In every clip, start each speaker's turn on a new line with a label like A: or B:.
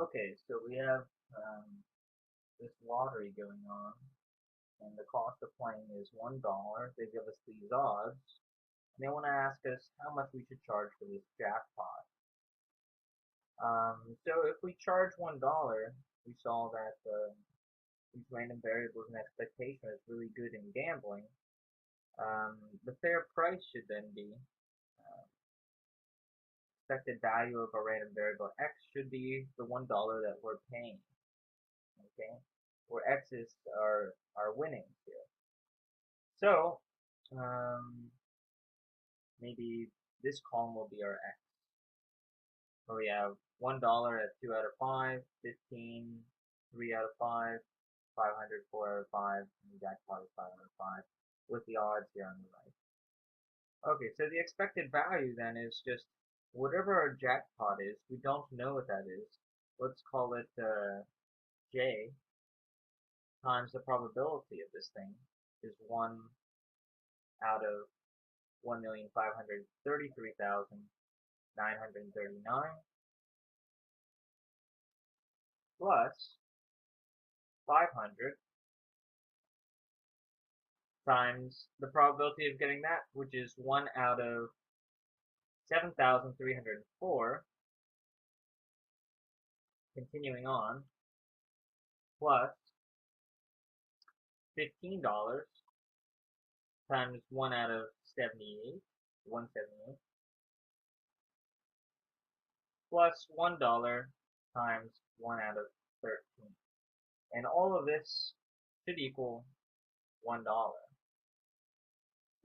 A: Okay, so we have this lottery going on, and the cost of playing is $1. They give us these odds, and they want to ask us how much we should charge for this jackpot. So if we charge $1, we saw that these random variables and expectation is really good in gambling. The fair price should then be expected value of a random variable x should be the $1 that we're paying. Okay, where x is our winnings here. So maybe this column will be our x, where we have $1 at 2 out of 5, 15, 3 out of 5, 500, 4 out of 5, and the jackpot is 5 out of 5, with the odds here on the right. Okay, so the expected value then is just whatever our jackpot is. We don't know what that is. Let's call it J times the probability of this thing is 1 out of 1,533,939 plus 500 times the probability of getting that, which is 1 out of 7,304, continuing on, plus $15 times 1 out of 78, 178, plus $1 times 1 out of 13. And all of this should equal $1.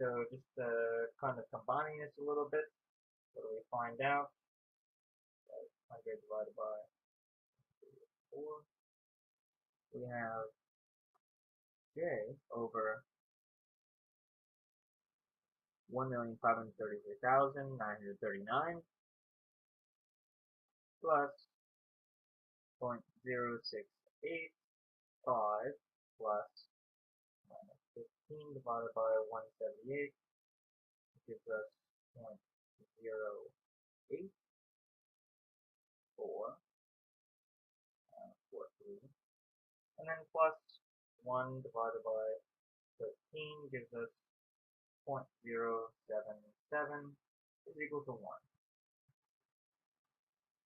A: So just kind of combining this a little bit, what do we find out? 100 divided by 4. We have J over 1,533,939 plus 0.0685 plus minus 15 divided by 178 gives us 0.08443, and then plus 1 divided by 13 gives us 0.077 is equal to 1.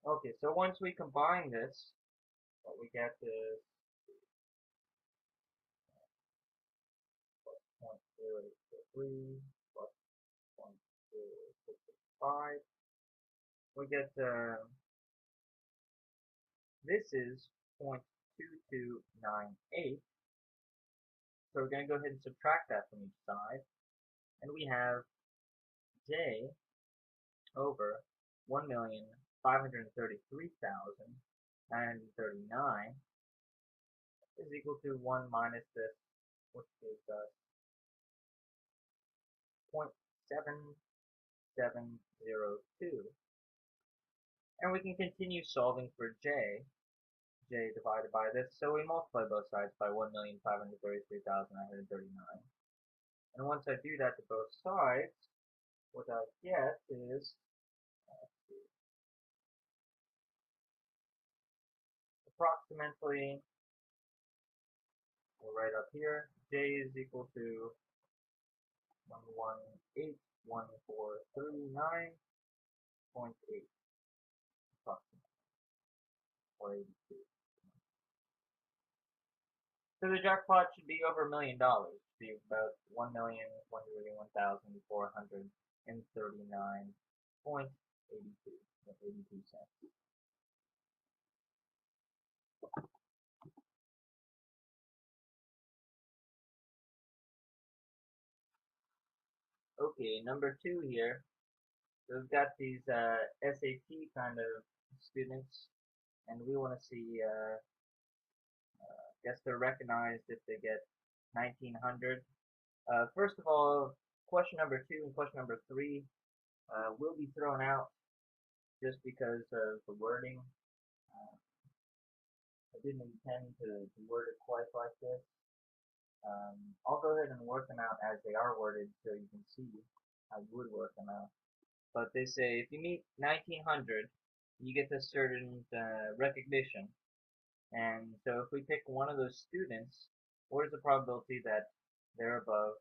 A: Okay, so once we combine this, what we get is 0.0843 plus 0.0685. We get this is 0.2298. So we're going to go ahead and subtract that from each side, and we have J over 1,533,939 is equal to 1 minus this, which gives us 0.7702. And we can continue solving for J divided by this, so we multiply both sides by 1,533,939. And once I do that to both sides, what I get is approximately, right up here, J is equal to 118,1439.8 approximately, or 82. So the jackpot should be over $1 million. It should be about 1,131,439.82 cents. Okay, number 2 here. So we've got these SAT kind of students, and we want to see, guess they're recognized if they get 1900. First of all, question number 2 and question number 3 will be thrown out just because of the wording. I didn't intend to word it quite like this. I'll go ahead and work them out as they are worded so you can see how you would work them out. But they say if you meet 1900, you get this certain recognition. And so if we pick one of those students, what is the probability that they're above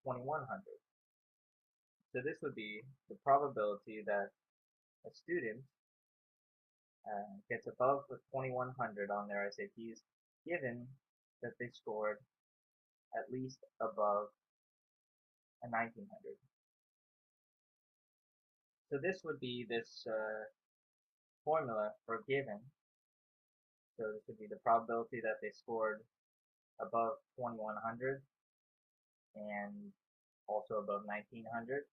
A: 2100? So this would be the probability that a student gets above the 2100 on their SATs, given that they scored at least above a 1900. So this would be this formula for given. So this would be the probability that they scored above 2100 and also above 1900,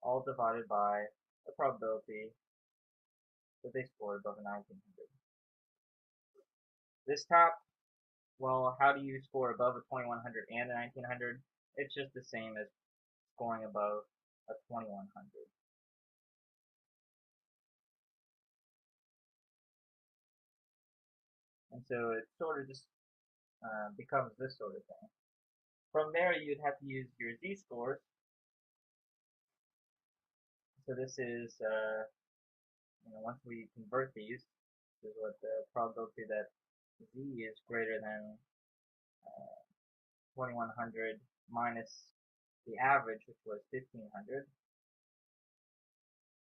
A: all divided by the probability that they scored above a 1900. This top, well, how do you score above a 2100 and a 1900? It's just the same as scoring above a 2100. And so it sort of just becomes this sort of thing. From there, you'd have to use your z-scores. So this is, once we convert these, this is what the probability that z is greater than 2100 minus the average, which was 1500,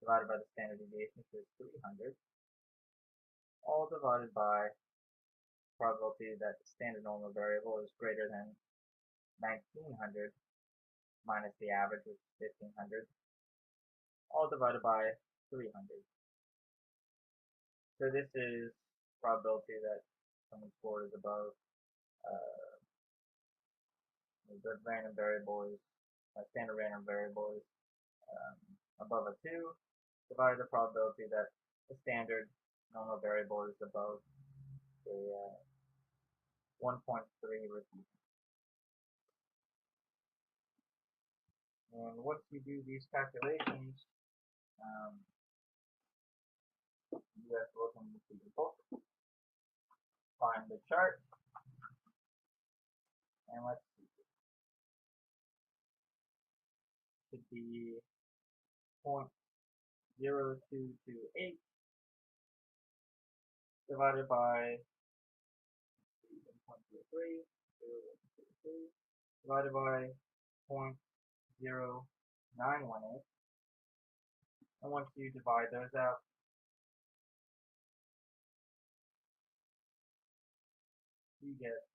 A: divided by the standard deviation, which is 300, all divided by probability that the standard normal variable is greater than 1900 minus the average, which is 1500, all divided by 300. So this is probability that someone's score is above the random variable is standard random variable is above a 2, divided the probability that the standard normal variable is above a 1.3 repeat. And once you do these calculations, you have to look into your book, find the chart, and let's see. It should be 0.0228 divided by 0.03 divided by 0.0918. And once you divide those out, you get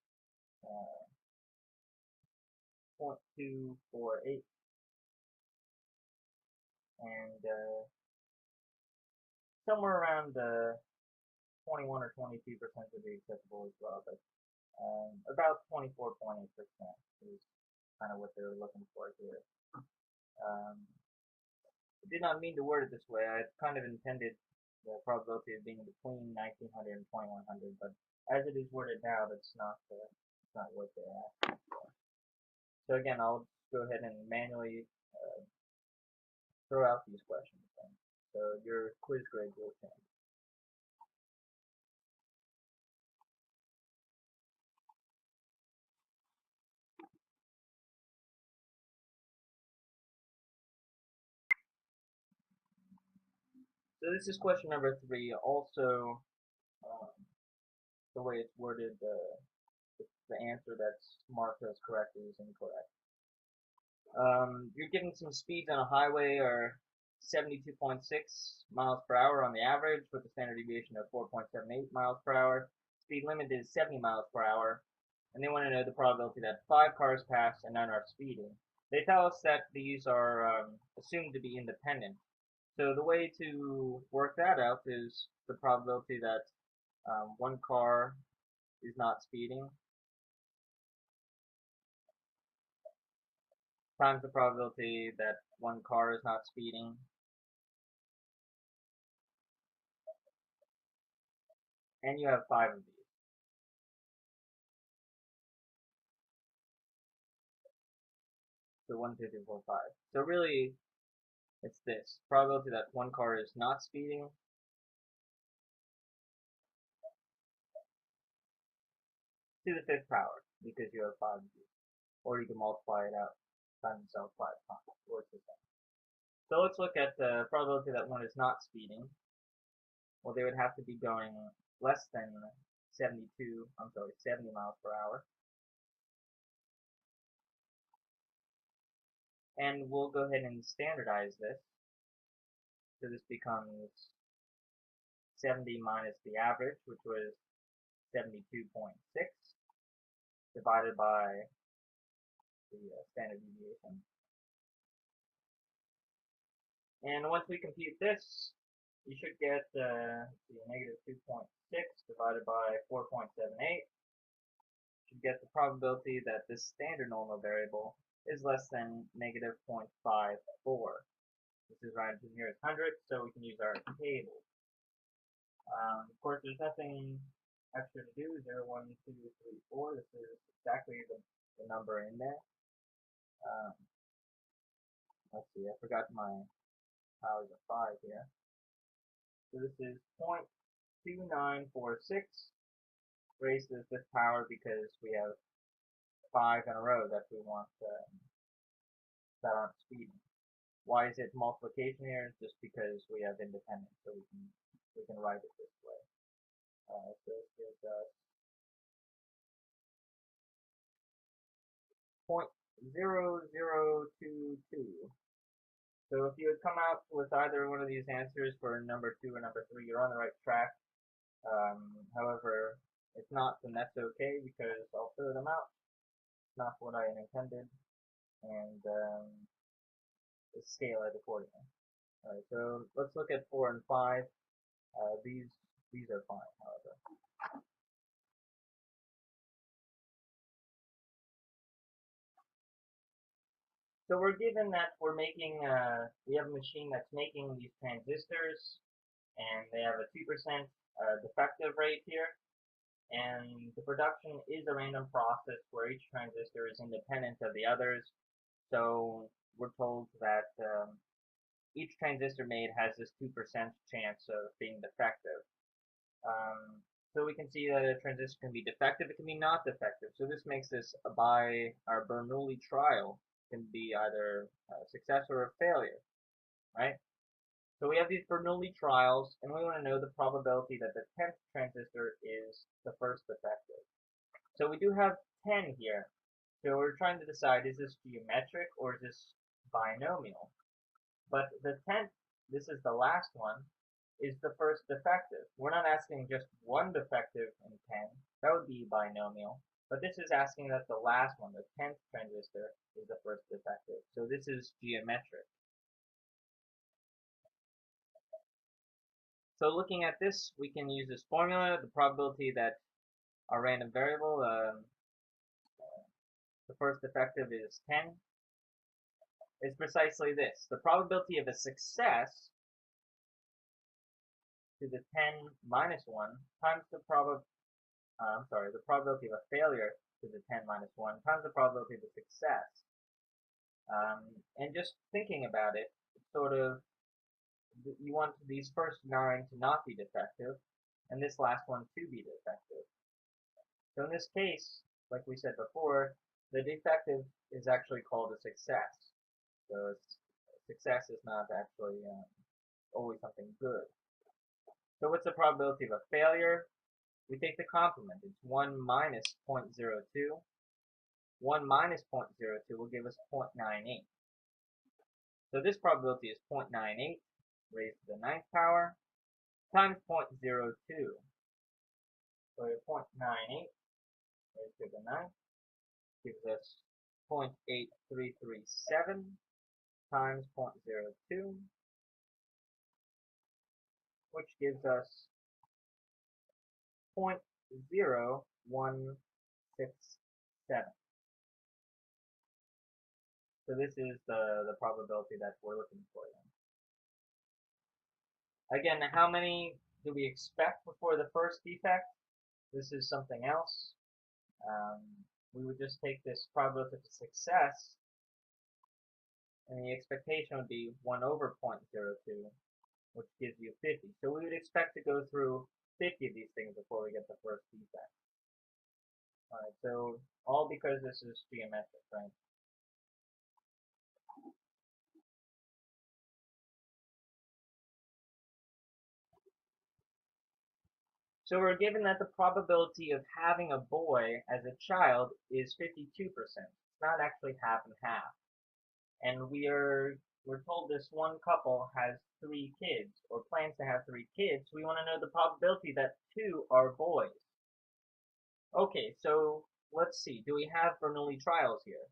A: 0.248, and somewhere around 21 or 22% would be acceptable as well, but about 24.8% is kind of what they were looking for here. I did not mean to word it this way. I kind of intended the probability of being between 1900 and 2100, but as it is worded now, that's not what they're asking for. So again, I'll go ahead and manually throw out these questions, then. So your quiz grade will change. So this is question number 3. Also, the way it's worded, the answer that's marked as correct is incorrect. You're given some speeds on a highway are 72.6 miles per hour on the average, with a standard deviation of 4.78 miles per hour. Speed limit is 70 miles per hour, and they want to know the probability that 5 cars pass and none are speeding. They tell us that these are assumed to be independent. So the way to work that out is the probability that one car is not speeding times the probability that one car is not speeding, and you have 5 of these. So 1, 2, 3, 4, 5. So really, it's this probability that one car is not speeding to the 5th power, because you have 5 of these. Or you can multiply it out times itself 5 times. So let's look at the probability that one is not speeding. well, they would have to be going less than 70 miles per hour. And we'll go ahead and standardize this. So this becomes 70 minus the average, which was 72.6, divided by the standard deviation. And once we compute this, you should get the negative 2.6 divided by 4.78. Should get the probability that this standard normal variable is less than negative 0.54. This is rounded to the nearest hundredth, so we can use our table. Of course, there's nothing extra to do. 0, 1, 2, 3, 4. This is exactly the number in there. Let's see, I forgot my powers of 5 here. So this is 0.2946 raised to the 5th power because we have 5 in a row that we want that aren't speeding. Why is it multiplication here? Just because we have independence, so we can write it this way. So this gives us 0.0022. So if you had come out with either one of these answers for number 2 or number 3, you're on the right track. However, if not, then that's okay because I'll throw them out. Not what I intended, and scale it accordingly. Alright, so let's look at 4 and 5. These are fine, however. So we're given that we're making, we have a machine that's making these transistors, and they have a 2% defective rate here, and the production is a random process where each transistor is independent of the others. So we're told that each transistor made has this 2% chance of being defective. So we can see that a transistor can be defective, it can be not defective. So this makes this by our Bernoulli trial can be either a success or a failure, right? So we have these Bernoulli trials, and we want to know the probability that the 10th transistor is the first defective. So we do have 10 here. So we're trying to decide, is this geometric or is this binomial? But the 10th, this is the last one, is the first defective. We're not asking just one defective in 10. That would be binomial. But this is asking that the last one, the 10th transistor, is the first defective. So this is geometric. So looking at this, we can use this formula. The probability that our random variable, the first defective is 10, is precisely this. The probability of a success to the 10 minus 1 times the probability of a failure to the 10 minus 1 times the probability of a success. And just thinking about it, sort of, you want these first 9 to not be defective, and this last one to be defective. So in this case, like we said before, the defective is actually called a success. So success is not actually always something good. So what's the probability of a failure? We take the complement. It's 1 minus 0.02. 1 minus 0.02 will give us 0.98. So this probability is 0.98 raised to the 9th power times 0.02. So 0.98 raised to the 9th gives us 0.8337 times 0.02, which gives us 0.0167. So this is the probability that we're looking for then. Again, how many do we expect before the first defect? This is something else. We would just take this probability of success, and the expectation would be 1 over 0.02, which gives you 50. So we would expect to go through 50 of these things before we get the first defect. Alright, so all because this is geometric, right? So we're given that the probability of having a boy as a child is 52%. It's not actually half and half. And we're told this one couple has 3 kids, or plans to have 3 kids. We want to know the probability that 2 are boys. Okay, so let's see. Do we have Bernoulli trials here?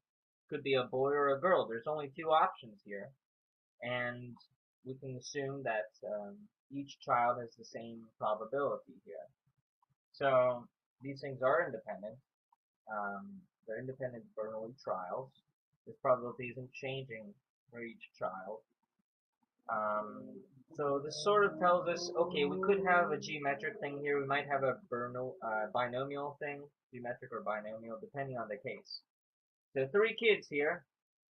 A: Could be a boy or a girl. There's only 2 options here. And we can assume that each child has the same probability here. So these things are independent. They're independent Bernoulli trials. This probability isn't changing for each child. So this sort of tells us, okay, we could have a geometric thing here. We might have a binomial thing, geometric or binomial, depending on the case. So 3 kids here.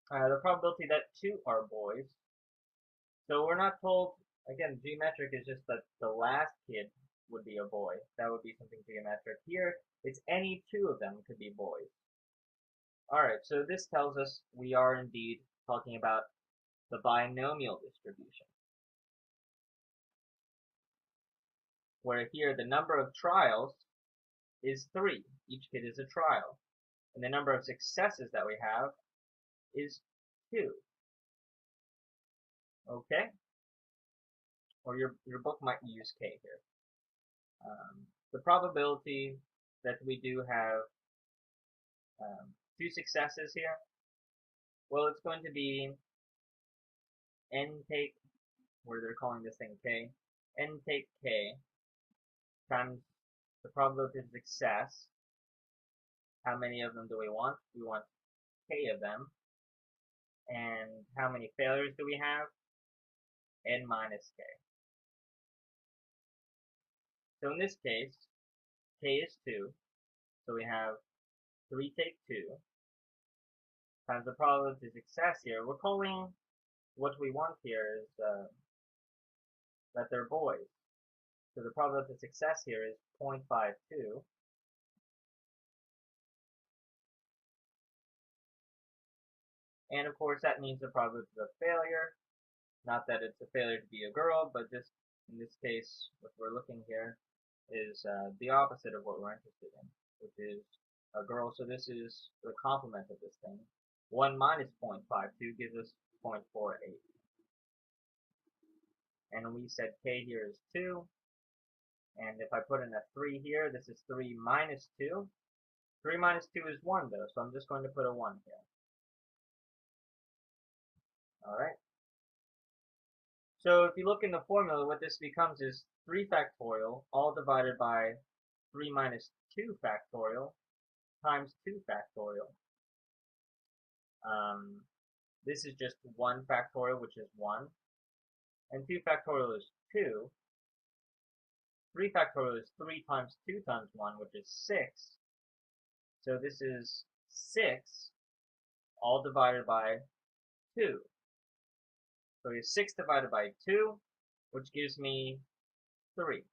A: The probability that 2 are boys. So we're not told, again, geometric is just that the last kid would be a boy. That would be something geometric. Here, it's any 2 of them could be boys. Alright, so this tells us we are indeed talking about the binomial distribution, where here the number of trials is 3. Each kid is a trial. And the number of successes that we have is 2. Okay? Or your book might use K here. The probability that we do have 2 successes here, well, it's going to be n take, where they're calling this thing K, n take K times the probability of success. How many of them do we want? We want K of them. And how many failures do we have? N minus K. So in this case, K is 2. So we have 3 take 2 times the probability of success here. We're calling what we want here is that they're boys. So the probability of success here is 0.52. And of course that means the probability of failure. Not that it's a failure to be a girl, but just in this case, what we're looking here is the opposite of what we're interested in, which is a girl. So this is the complement of this thing. 1 minus 0.52 gives us 0.48. And we said K here is 2. And if I put in a 3 here, this is 3 minus 2. 3 minus 2 is 1 though, so I'm just going to put a 1 here. Alright. So if you look in the formula, what this becomes is 3 factorial, all divided by 3 minus 2 factorial, times 2 factorial. This is just 1 factorial, which is 1. And 2 factorial is 2. 3 factorial is 3 times 2 times 1, which is 6. So this is 6, all divided by 2. So we have 6 divided by 2, which gives me 3.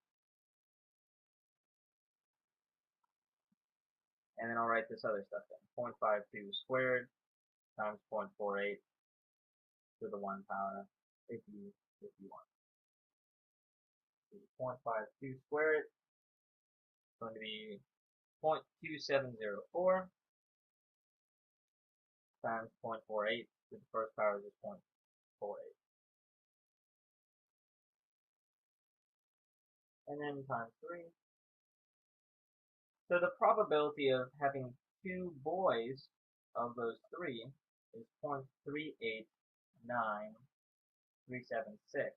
A: And then I'll write this other stuff in. 0.52 squared times 0.48 to the 1 power, if you want. 0.52 squared is going to be 0.2704 times 0.48 to the first power is 0.48. And then times 3. So the probability of having 2 boys of those 3 is 0.389376.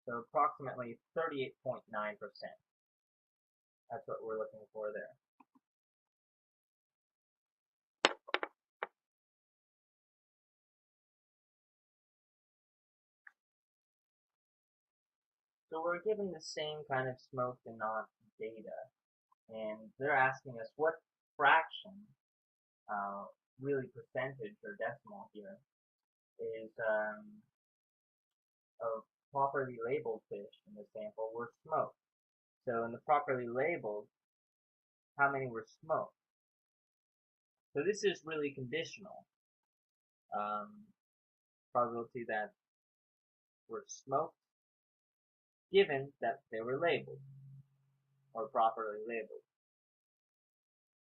A: So approximately 38.9%. That's what we're looking for there. So we're given the same kind of smoked and not data. And they're asking us what fraction, really percentage or decimal here, is of properly labeled fish in the sample were smoked. So in the properly labeled, how many were smoked? So this is really conditional. Probability that were smoked, given that they were labeled. or properly labeled.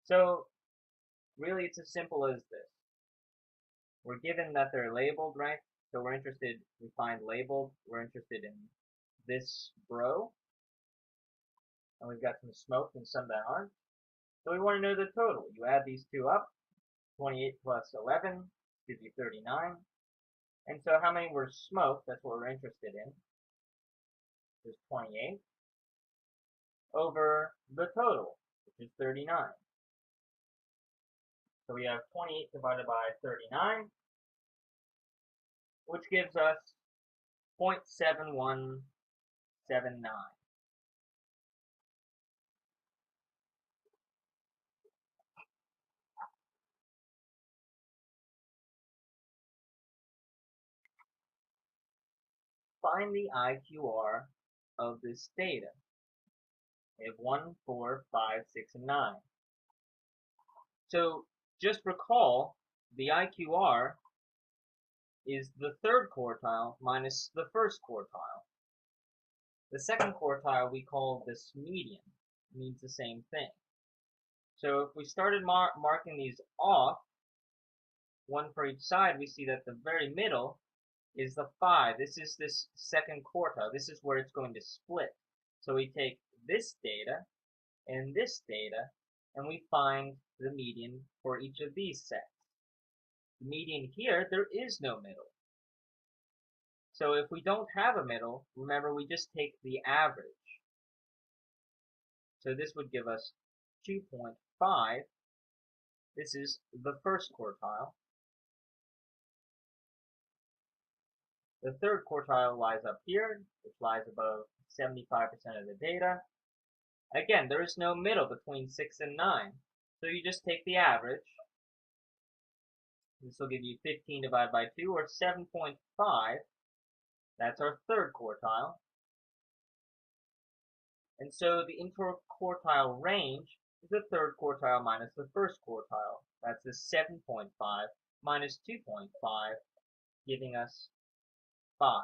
A: So really it's as simple as this. We're given that they're labeled, right? So we're interested, we find labeled, we're interested in this row, and we've got some smoked and some that aren't. So we want to know the total. You add these two up, 28 plus 11 gives you 39. And so how many were smoked? That's what we're interested in. Is 28 over the total, which is 39. So we have 28 divided by 39, which gives us 0.7179. Find the IQR of this data. We have 1, 4, 5, 6, and 9. So just recall the IQR is the third quartile minus the first quartile. The second quartile we call this median. It means the same thing. So if we started marking these off, one for each side, we see that the very middle is the 5. This is this second quartile. This is where it's going to split. So we take this data and this data, and we find the median for each of these sets. The median here, there is no middle. So if we don't have a middle, remember we just take the average. So this would give us 2.5. This is the first quartile. The third quartile lies up here, which lies above 75% of the data. Again, there is no middle between 6 and 9. So you just take the average. This will give you 15 divided by 2, or 7.5. That's our third quartile. And so the interquartile range is the third quartile minus the first quartile. That's the 7.5 minus 2.5, giving us 5.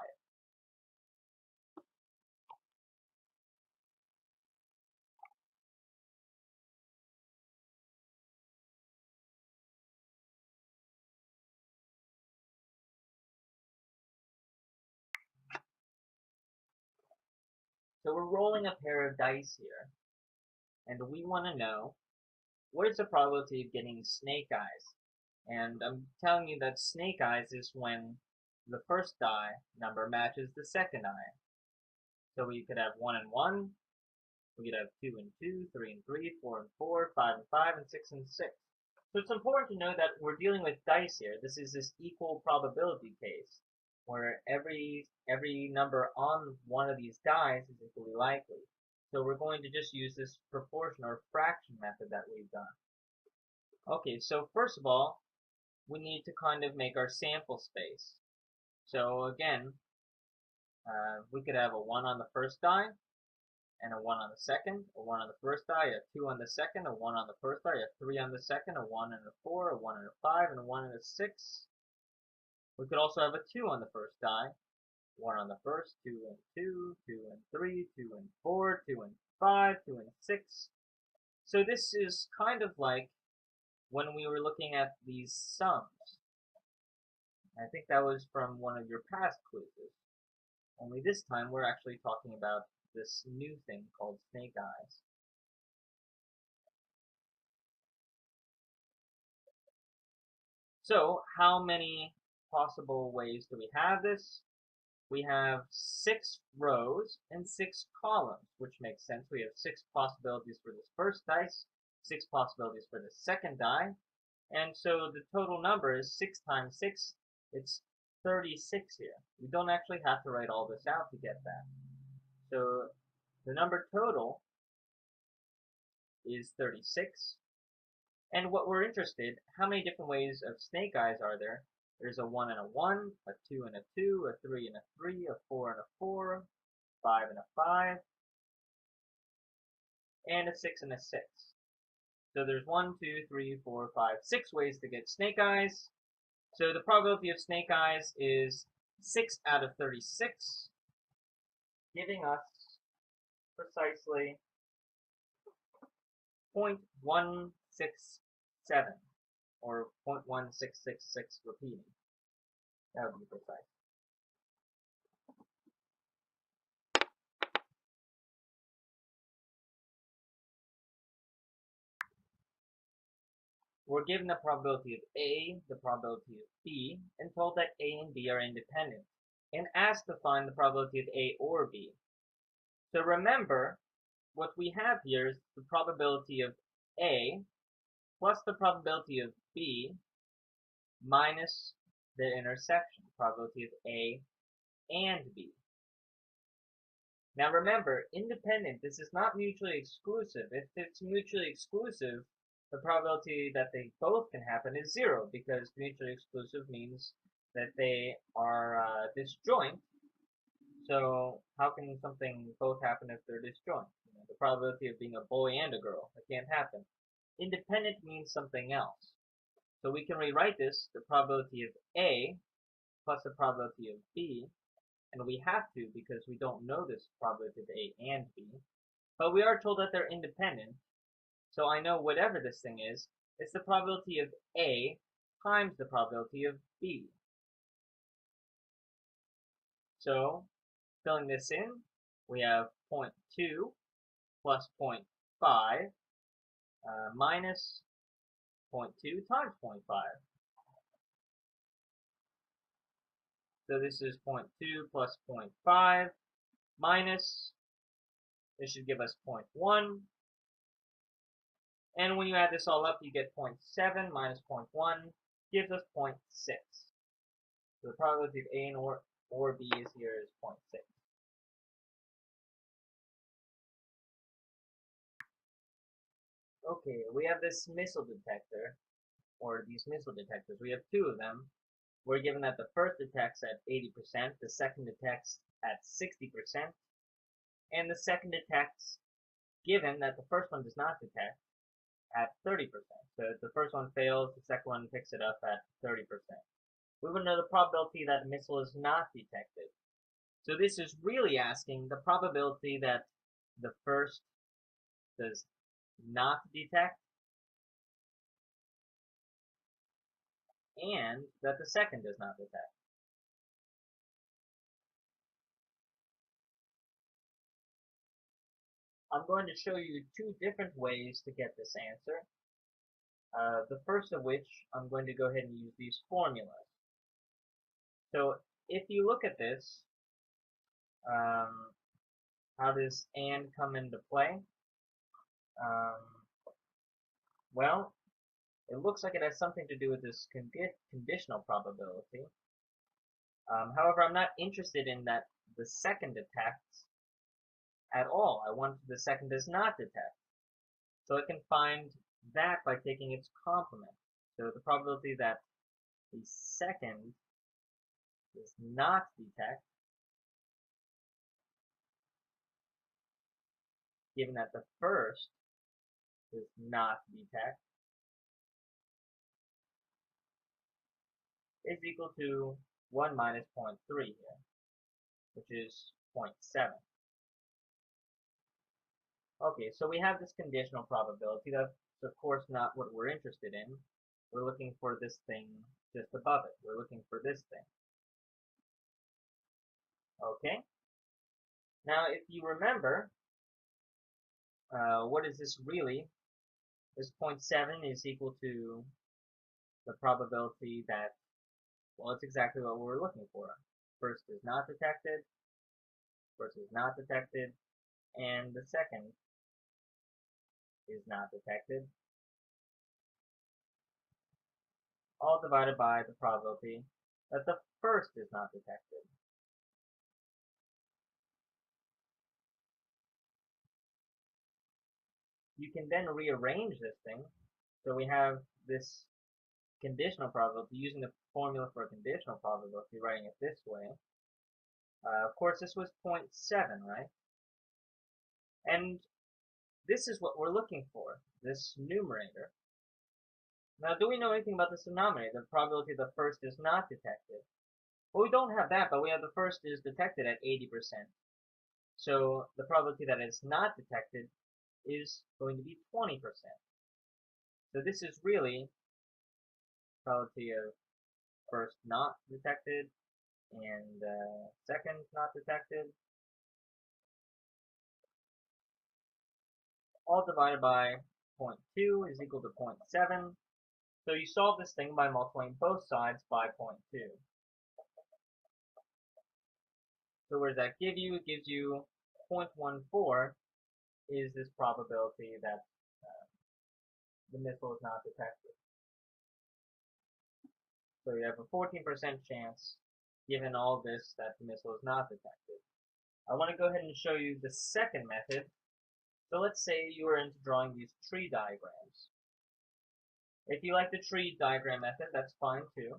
A: So we're rolling a pair of dice here, and we want to know what is the probability of getting snake eyes. And I'm telling you that snake eyes is when the first die number matches the second eye. So we could have 1 and 1, we could have 2 and 2, 3 and 3, 4 and 4, 5 and 5, and 6 and 6. So it's important to know that we're dealing with dice here. This is this equal probability case, where every number on one of these dice is equally likely. So we're going to just use this proportion or fraction method that we've done. Okay, so first of all, we need to kind of make our sample space. So again, we could have a 1 on the first die, and a 1 on the second, a 1 on the first die, a 2 on the second, a 1 on the first die, a 3 on the second, a 1 and a 4, a 1 and a 5, and a 1 and a 6. We could also have a 2 on the first die, 1 on the first, 2 and 2, 2 and 3, 2 and 4, 2 and 5, 2 and 6. So this is kind of like when we were looking at these sums. I think that was from one of your past quizzes. Only this time we're actually talking about this new thing called snake eyes. So how many possible ways do we have this? We have 6 rows and 6 columns, which makes sense. We have 6 possibilities for this first dice, 6 possibilities for the second die, and so the total number is 6 times 6. It's 36 here. We don't actually have to write all this out to get that. So the number total is 36. And what we're interested, how many different ways of snake eyes are there? There's a 1 and a 1, a 2 and a 2, a 3 and a 3, a 4 and a 4, 5 and a 5, and a 6 and a 6. So there's 1, 2, 3, 4, 5, 6 ways to get snake eyes. So the probability of snake eyes is 6 out of 36, giving us precisely 0.167 or 0.1666 repeating. That would be precise. We're given the probability of A, the probability of B, and told that A and B are independent, and asked to find the probability of A or B. So remember, what we have here is the probability of A plus the probability of B minus the intersection, probability of A and B. Now remember, independent, this is not mutually exclusive. If it's mutually exclusive, the probability that they both can happen is 0, because mutually exclusive means that they are disjoint. So how can something both happen if they're disjoint? The probability of being a boy and a girl, that can't happen. Independent means something else. So we can rewrite this, the probability of A plus the probability of B, and we have to because we don't know this probability of A and B, but we are told that they're independent, so I know whatever this thing is, it's the probability of A times the probability of B. So, filling this in, we have 0.2 plus 0.5 minus 0.2 times 0.5. So this is 0.2 plus 0.5 minus, this should give us 0.1. And when you add this all up, you get 0.7 minus 0.1 gives us 0.6. So the probability of A and or B is here is 0.6. Okay, we have this missile detector, or these missile detectors. We have two of them. We're given that the first detects at 80%, the second detects at 60%, and the second detects given that the first one does not detect at 30%. So if the first one fails, the second one picks it up at 30%. We want to know the probability that a missile is not detected. So this is really asking the probability that the first does not detect and that the second does not detect. I'm going to show you two different ways to get this answer. The first of which, I'm going to go ahead and use these formulas. So if you look at this, how does and come into play? Well, it looks like it has something to do with this conditional probability. However, I'm not interested in that the second detects at all. I want the second does not detect. So I can find that by taking its complement. So the probability that the second does not detect, given that the first does not detect, is equal to 1 minus 0.3 here, which is 0.7. Okay, so we have this conditional probability. That's of course not what we're interested in. We're looking for this thing just above it. We're looking for this thing. Okay? Now, if you remember, what is this really? This 0.7 is equal to the probability that, well, it's exactly what we were looking for. First is not detected, first is not detected, and the second is not detected, all divided by the probability that the first is not detected. You can then rearrange this thing. So we have this conditional probability, using the formula for a conditional probability, writing it this way. Of course, this was 0.7, right? And this is what we're looking for, this numerator. Now, do we know anything about this denominator, the probability the first is not detected? Well, we don't have that, but we have the first is detected at 80%. So the probability that it's not detected is going to be 20%. So this is really probability of first not detected and second not detected, all divided by 0.2 is equal to 0.7. So you solve this thing by multiplying both sides by 0.2. So what does that give you? It gives you 0.14 is this probability that the missile is not detected. So you have a 14% chance, given all this, that the missile is not detected. I want to go ahead and show you the second method. So let's say you are into drawing these tree diagrams. If you like the tree diagram method, that's fine too.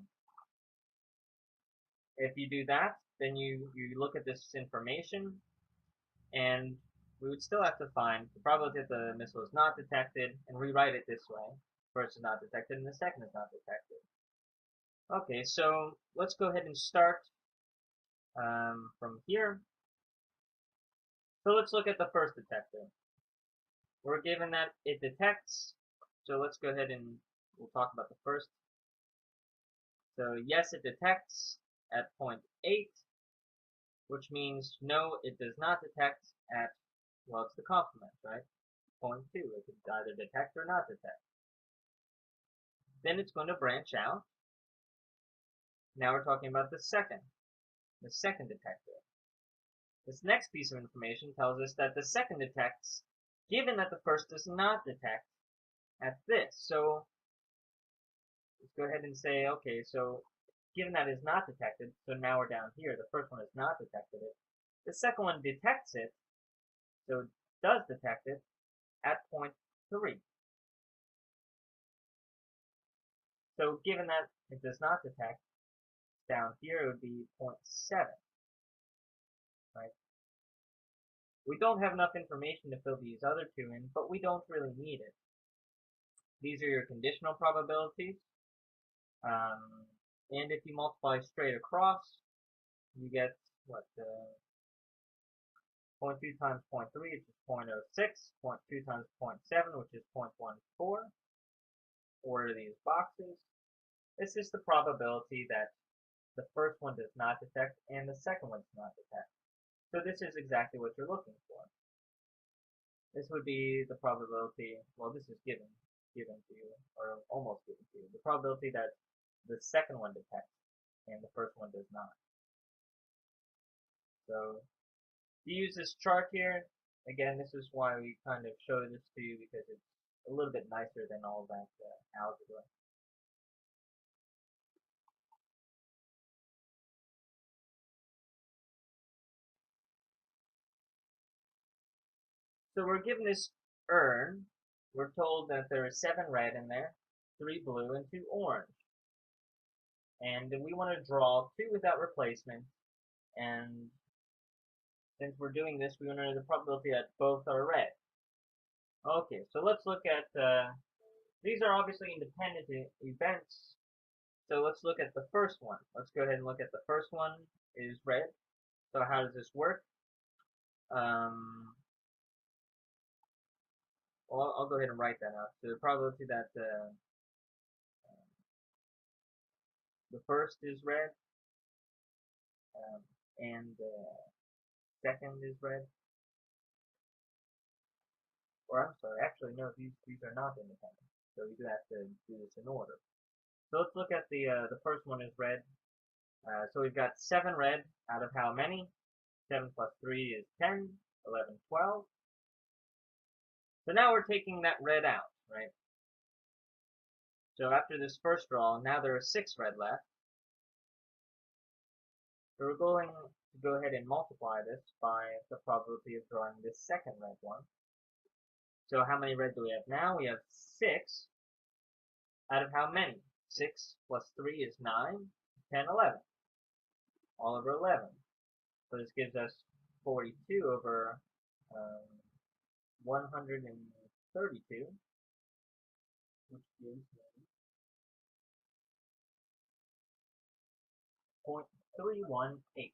A: If you do that, then you look at this information, and we would still have to find the probability that the missile is not detected and rewrite it this way. First is not detected and the second is not detected. Okay, so let's go ahead and start from here. So let's look at the first detector. We're given that it detects, so let's go ahead and we'll talk about the first. So yes, it detects at 0.8, which means no, it does not detect at, well, it's the complement, right? 0.2, it can either detect or not detect. Then it's going to branch out. Now we're talking about the second detector. This next piece of information tells us that the second detects, given that the first does not detect at this. So let's go ahead and say, okay, so given that is not detected, so now we're down here, the first one has not detected it. The second one detects it, so it does detect it, at 0.3. So given that it does not detect, down here it would be 0.7, right? We don't have enough information to fill these other two in, but we don't really need it. These are your conditional probabilities. And if you multiply straight across, you get, what, 0.2 times 0.3, which is 0.06, 0.2 times 0.7, which is 0.14. Order these boxes. This is the probability that the first one does not detect and the second one does not detect. So this is exactly what you're looking for. This would be the probability, well, this is given to you, or almost given to you. The probability that the second one detects and the first one does not. So you use this chart here. Again, this is why we kind of show this to you, because it's a little bit nicer than all that algebra. So we're given this urn. We're told that there are 7 red in there, 3 blue, and 2 orange. And we want to draw 2 without replacement. And since we're doing this, we want to know the probability that both are red. Okay, so let's look at, these are obviously independent events. So let's look at the first one. Let's go ahead and look at the first one is red. So how does this work? Well, I'll go ahead and write that out. So the probability that the first is red and the second is red. Or I'm sorry, actually no, these are not independent. So we do have to do this in order. So let's look at the first one is red. So we've got 7 red out of how many? 7 plus 3 is 10, 11, 12. So now we're taking that red out, right? So after this first draw, now there are 6 red left. So we're going to go ahead and multiply this by the probability of drawing this second red one. So how many red do we have now? We have 6 out of how many? 6 plus 3 is 9, 10, 11. All over 11. So this gives us 42 over 132, which gives me 0.318.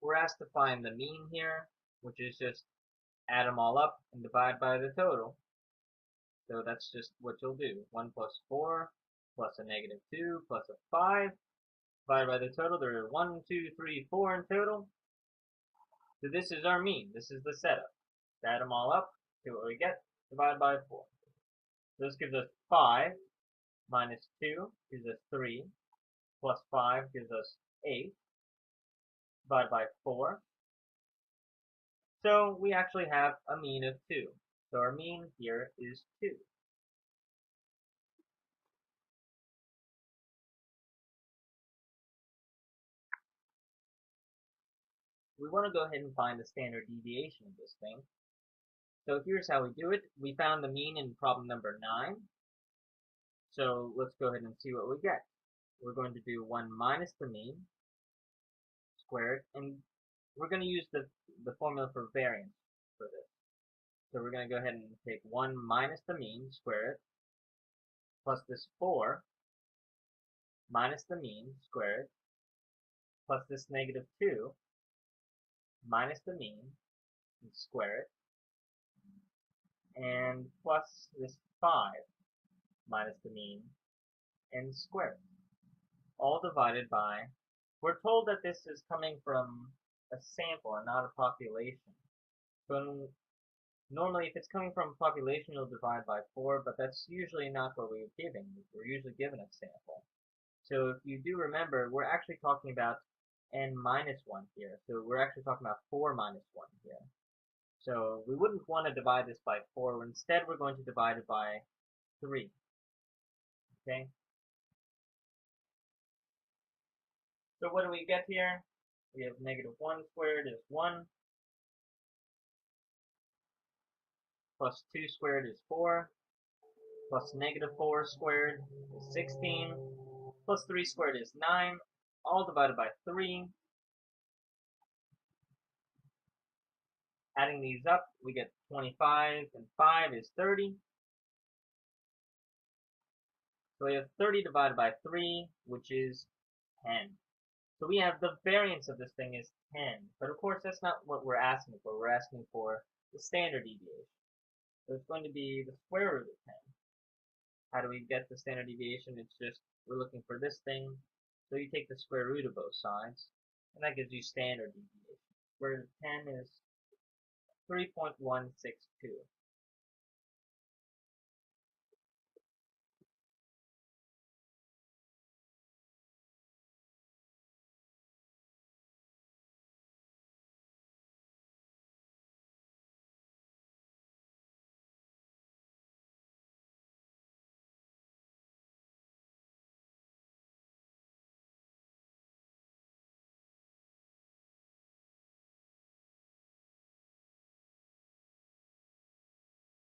A: we're asked to find the mean here, which is just add them all up and divide by the total. So that's just what you'll do. 1 plus 4 plus a negative 2 plus a 5 divided by the total. There are 1, 2, 3, 4 in total. So this is our mean. This is the setup. Add them all up, see what we get, divide by 4. This gives us 5 minus 2 gives us 3 plus 5 gives us 8 divided by 4. So we actually have a mean of 2. So our mean here is 2. We want to go ahead and find the standard deviation of this thing. So here's how we do it. We found the mean in problem number 9. So let's go ahead and see what we get. We're going to do 1 minus the mean squared, and we're going to use the formula for variance for this. So we're going to go ahead and take 1 minus the mean, square it, plus this 4 minus the mean, square it, plus this negative 2 minus the mean, and square it, and plus this 5 minus the mean, and square it. All divided by, we're told that this is coming from a sample and not a population. So normally, if it's coming from a population, you'll divide by 4, but that's usually not what we're given. We're usually given a sample. So if you do remember, we're actually talking about n minus 1 here. So we're actually talking about 4 minus 1 here. So we wouldn't want to divide this by 4. Instead, we're going to divide it by 3. Okay? So what do we get here? We have negative 1 squared is 1. Plus 2 squared is 4. Plus negative 4 squared is 16. Plus 3 squared is 9. All divided by 3. Adding these up, we get 25, and 5 is 30. So we have 30 divided by 3, which is 10. So we have the variance of this thing is 10. But of course, that's not what we're asking for. We're asking for the standard deviation. So it's going to be the square root of 10. How do we get the standard deviation? It's just, we're looking for this thing. So you take the square root of both sides, and that gives you standard deviation. Square root of 10 is 3.162.